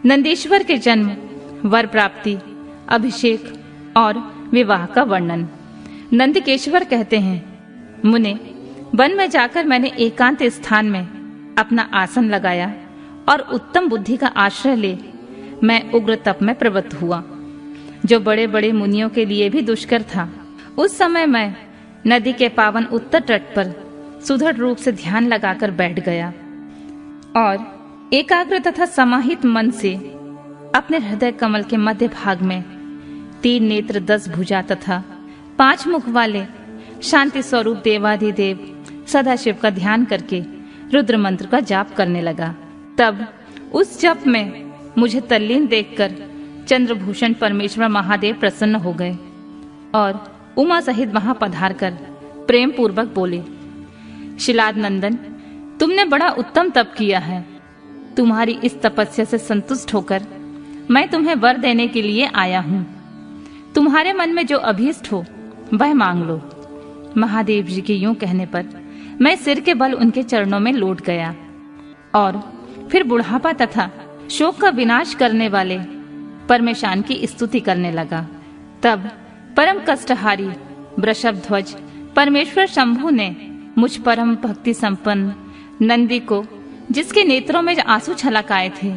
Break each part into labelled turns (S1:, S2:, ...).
S1: नंदीश्वर के जन्म, वर प्राप्ति, अभिषेक और विवाह का वर्णन। नंदकेश्वर कहते हैं, मुने, वन में जाकर मैंने एकांत स्थान में अपना आसन लगाया और उत्तम बुद्धि का आश्रय ले मैं उग्र तप में प्रवृत्त हुआ, जो बड़े बड़े मुनियों के लिए भी दुष्कर था। उस समय मैं नदी के पावन उत्तर तट पर सुदृढ़ रूप से ध्यान लगाकर बैठ गया और एकाग्र तथा समाहित मन से अपने हृदय कमल के मध्य भाग में 3 नेत्र 10 भुजा तथा 5 मुख वाले शांति स्वरूप देवाधिदेव सदाशिव का ध्यान करके रुद्र मंत्र का जाप करने लगा। तब उस जप में मुझे तल्लीन देखकर चंद्रभूषण परमेश्वर महादेव प्रसन्न हो गए और उमा सहित वहां पधार कर प्रेम पूर्वक बोले, शिलाद नंदन, तुमने बड़ा उत्तम तप किया है। तुम्हारी इस तपस्या से संतुष्ट होकर मैं तुम्हें वर देने के लिए आया हूँ। तुम्हारे मन में जो अभीष्ट हो वह मांग लो। महादेव जी के यूं कहने पर मैं सिर के बल उनके चरणों में लौट गया और फिर बुढ़ापा तथा शोक का विनाश करने वाले परमेशान की स्तुति करने लगा। तब परम कष्टहारी वृषभध्वज परमेश्वर शंभु ने मुझ परम भक्ति संपन्न नंदी को, जिसके नेत्रों में आंसू छलक आए थे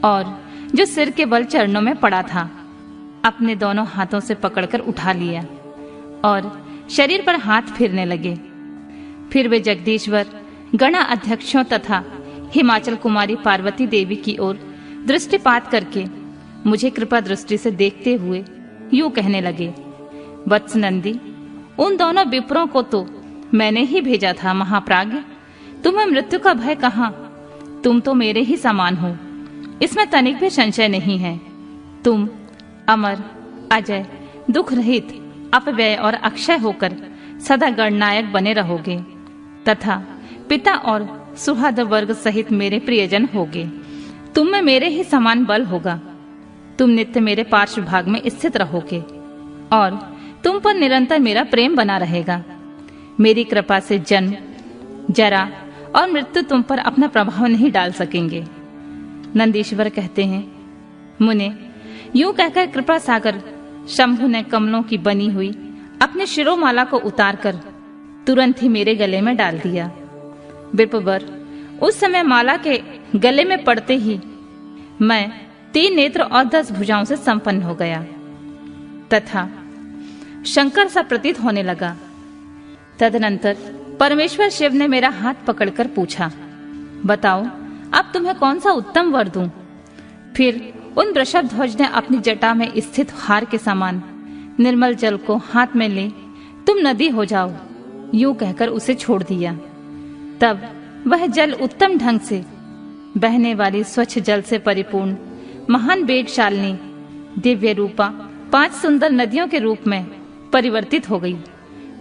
S1: और जो सिर के बल चरणों में पड़ा था, अपने दोनों हाथों से पकड़कर उठा लिया और शरीर पर हाथ फेरने लगे। फिर वे जगदीश्वर, गणा अध्यक्षों तथा हिमाचल कुमारी पार्वती देवी की ओर दृष्टिपात करके मुझे कृपा दृष्टि से देखते हुए यूं कहने लगे, वत्स नंदी, उन दोनों विप्रों को तो मैंने ही भेजा था महाप्राज्ञ। तुम्हें मृत्यु का भय कहाँ? तुम तो मेरे ही समान हो, इसमें तनिक भी संशय नहीं है। तुम अमर, अजय, दुख रहित, अपव्यय और अक्षय होकर सदा गणनायक बने रहोगे तथा पिता और सुहृद वर्ग सहित मेरे प्रियजन होगे। तुम में मेरे ही समान बल होगा। तुम नित्य मेरे पार्श्व भाग में स्थित रहोगे और तुम पर निरंतर मेरा प्रेम बना रहेगा। मेरी कृपा से जन्म, जरा और मृत्यु तुम पर अपना प्रभाव नहीं डाल सकेंगे। नंदीश्वर कहते हैं, मुने, यूं कहकर कृपा सागर शंभु ने कमलों की बनी हुई अपने शिरोमाला को उतारकर तुरंत ही मेरे गले में डाल दिया। विप्रवर, उस समय माला के गले में पड़ते ही मैं 3 नेत्र और 10 भुजाओं से संपन्न हो गया तथा शंकर सा प्रतीत होने लगा। तदनंतर परमेश्वर शिव ने मेरा हाथ पकड़कर पूछा, बताओ अब तुम्हें कौन सा उत्तम वर दूं? फिर उन वृषभध्वज ने अपनी जटा में स्थित हार के समान निर्मल जल को हाथ में ले तुम नदी हो जाओ यूं कहकर उसे छोड़ दिया। तब वह जल उत्तम ढंग से बहने वाली स्वच्छ जल से परिपूर्ण महान वेगशालिनी दिव्य रूपा 5 सुंदर नदियों के रूप में परिवर्तित हो गई।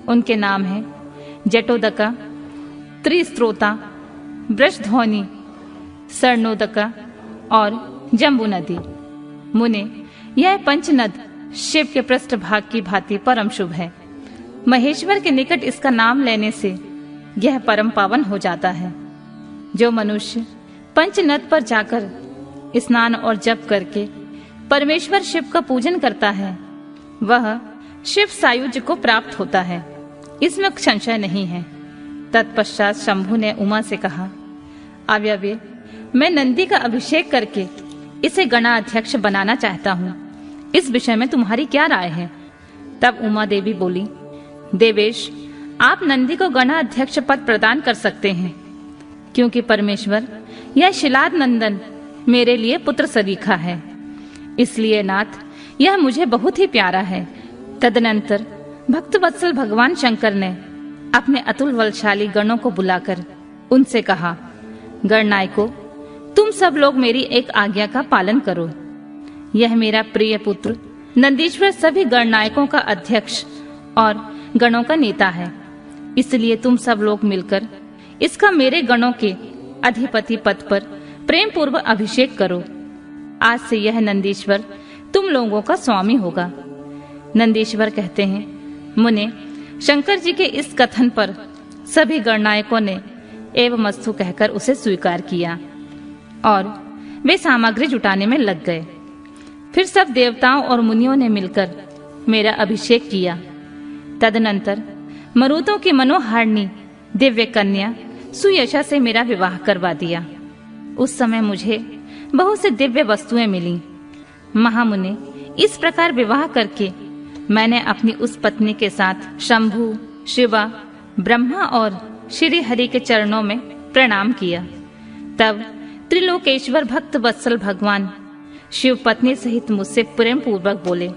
S1: उनके नाम है जटोदका, त्रिस्त्रोता, वृषध्वनि, स्वर्णोदका और जम्बू नदी। मुने, यह पंचनद शिव के पृष्ठभाग की भांति परम शुभ है। महेश्वर के निकट इसका नाम लेने से यह परम पावन हो जाता है। जो मनुष्य पंचनद पर जाकर स्नान और जप करके परमेश्वर शिव का पूजन करता है, वह शिव सायुज्य को प्राप्त होता है, इसमें संशय नहीं है। तत्पश्चात शंभु ने उमा से कहा, अव्यवे, मैं नंदी का अभिषेक करके इसे गणाध्यक्ष बनाना चाहता हूँ। इस विषय में तुम्हारी क्या राय है? तब उमा देवी बोली, देवेश, आप नंदी को गणाध्यक्ष पद प्रदान कर सकते हैं, क्योंकि परमेश्वर यह शिलाद नंदन मेरे लिए पुत्र सरीखा है। इसलिए नाथ, यह मुझे बहुत ही प्यारा है। तदनंतर भक्त वत्सल भगवान शंकर ने अपने अतुल बलशाली गणों को बुलाकर उनसे कहा, गणनायकों, तुम सब लोग मेरी एक आज्ञा का पालन करो। यह मेरा प्रिय पुत्र नंदीश्वर सभी गणनायकों का अध्यक्ष और गणों का नेता है। इसलिए तुम सब लोग मिलकर इसका मेरे गणों के अधिपति पद पर प्रेम पूर्वक अभिषेक करो। आज से यह नंदीश्वर तुम लोगों का स्वामी होगा। नंदीश्वर कहते हैं, मुने, शंकर जी के इस कथन पर सभी गणनायकों ने एवमस्तु कहकर उसे स्वीकार किया और वे सामग्री जुटाने में लग गए। फिर सब देवताओं और मुनियों ने मिलकर मेरा अभिषेक किया। तदनंतर मरुतों की मनोहारिणी दिव्य कन्या सुयशा से मेरा विवाह करवा दिया। उस समय मुझे बहुत से दिव्य वस्तुएं मिली। महामुने, इस प्रकार विवाह करके मैंने अपनी उस पत्नी के साथ शंभु, शिवा, ब्रह्मा और श्री हरि के चरणों में प्रणाम किया। तब त्रिलोकेश्वर भक्त वत्सल भगवान शिव पत्नी सहित मुझसे प्रेम पूर्वक बोले।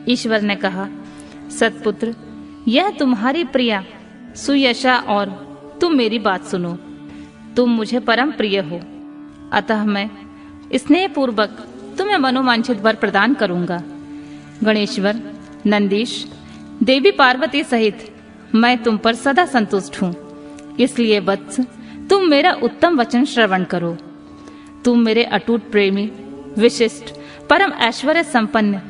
S1: ईश्वर ने कहा, सतपुत्र, यह तुम्हारी प्रिया सुयशा और तुम मेरी बात सुनो। तुम मुझे परम प्रिय हो, अतः मैं स्नेह पूर्वक तुम्हें मनोवांछित वर प्रदान करूंगा। गणेश्वर, नंदीश, देवी पार्वती सहित मैं तुम पर सदा संतुष्ट हूँ। इसलिए वत्स, तुम मेरा उत्तम वचन श्रवण करो। तुम मेरे अटूट प्रेमी, विशिष्ट, परम ऐश्वर्य संपन्न,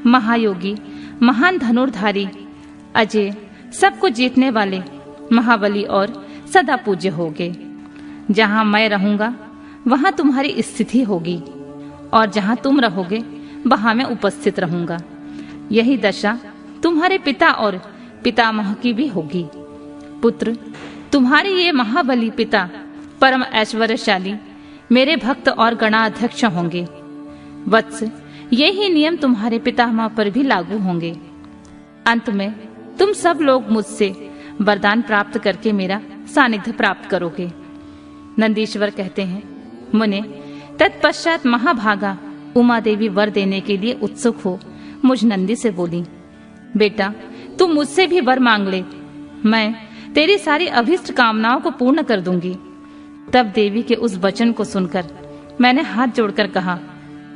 S1: महायोगी, महान धनुर्धारी, अजय, सबको जीतने वाले महाबली और सदा पूज्य होगे। जहाँ मैं रहूंगा वहाँ तुम्हारी स्थिति होगी, और जहाँ तुम रहोगे वहाँ मैं उपस्थित रहूंगा। यही दशा तुम्हारे पिता और पितामह की भी होगी। पुत्र, तुम्हारे ये महाबली पिता परम ऐश्वर्यशाली मेरे भक्त और गणाध्यक्ष होंगे। वत्स, ये ही नियम तुम्हारे पितामह पर भी लागू होंगे। अंत में तुम सब लोग मुझसे वरदान प्राप्त करके मेरा सानिध्य प्राप्त करोगे। नंदीश्वर कहते हैं, मुने, तत्पश्चात महाभागा उमा देवी वर देने के लिए उत्सुक हो मुझ नंदी से बोली, बेटा, तू मुझसे भी वर मांग ले, मैं तेरी सारी अभिष्ट कामनाओं को पूर्ण कर दूंगी। तब देवी के उस वचन को सुनकर मैंने हाथ जोड़कर कहा,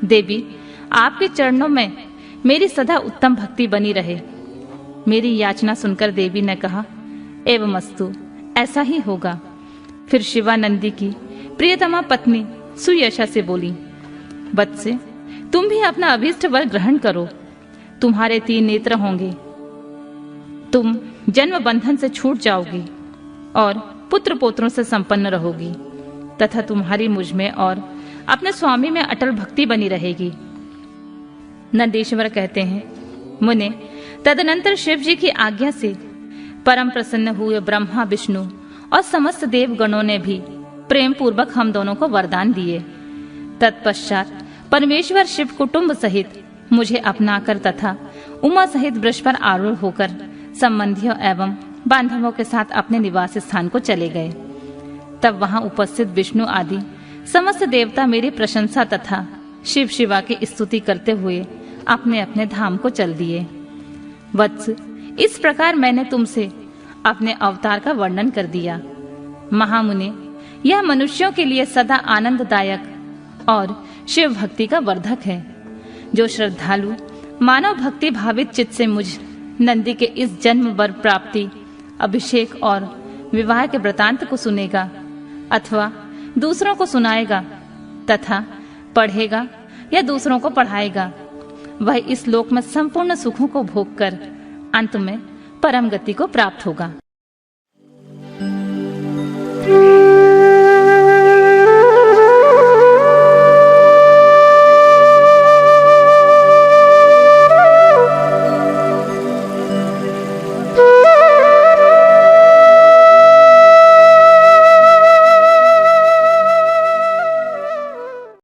S1: देवी, आपके चरणों में मेरी सदा उत्तम भक्ति बनी रहे। मेरी याचना सुनकर देवी ने कहा, एवमस्तु, ऐसा ही होगा। फिर शिवानंदी की प्रियतमा पत्नी सुयशा से बोली, वत्से, तुम भी अपना अभीष्ट वर ग्रहण करो। तुम्हारे 3 नेत्र होंगे, तुम जन्म बंधन से छूट जाओगी और पुत्र पोत्रों से संपन्न रहोगी, तथा तुम्हारी मुझ में और अपने स्वामी में अटल भक्ति बनी रहेगी। नंदीश्वर कहते हैं, मुने, तदनंतर शिव जी की आज्ञा से परम प्रसन्न हुए ब्रह्मा, विष्णु और समस्त देवगणों ने भी प्रेम पूर्वक हम दोनों को वरदान दिए। तत्पश्चात परमेश्वर शिव कुटुंब सहित मुझे अपनाकर तथा उमा सहित वृष पर आरूढ़ होकर संबंधियों एवं बांधवों के साथ अपने निवास स्थान को चले गए। तब वहां उपस्थित विष्णु आदि समस्त देवता मेरी प्रशंसा तथा शिव शिवा की स्तुति करते हुए अपने अपने धाम को चल दिए। वत्स, इस प्रकार मैंने तुमसे अपने अवतार का वर्णन कर दिया। महामुने, यह मनुष्यों के लिए सदा आनंददायक और शिव भक्ति का वर्धक है। जो श्रद्धालु मानव भक्ति भावित चित्त से मुझ नंदी के इस जन्म वर प्राप्ति, अभिषेक और विवाह के वृतांत को सुनेगा अथवा दूसरों को सुनाएगा तथा पढ़ेगा या दूसरों को पढ़ाएगा, वह इस लोक में संपूर्ण सुखों को भोगकर अंत में परम गति को प्राप्त होगा।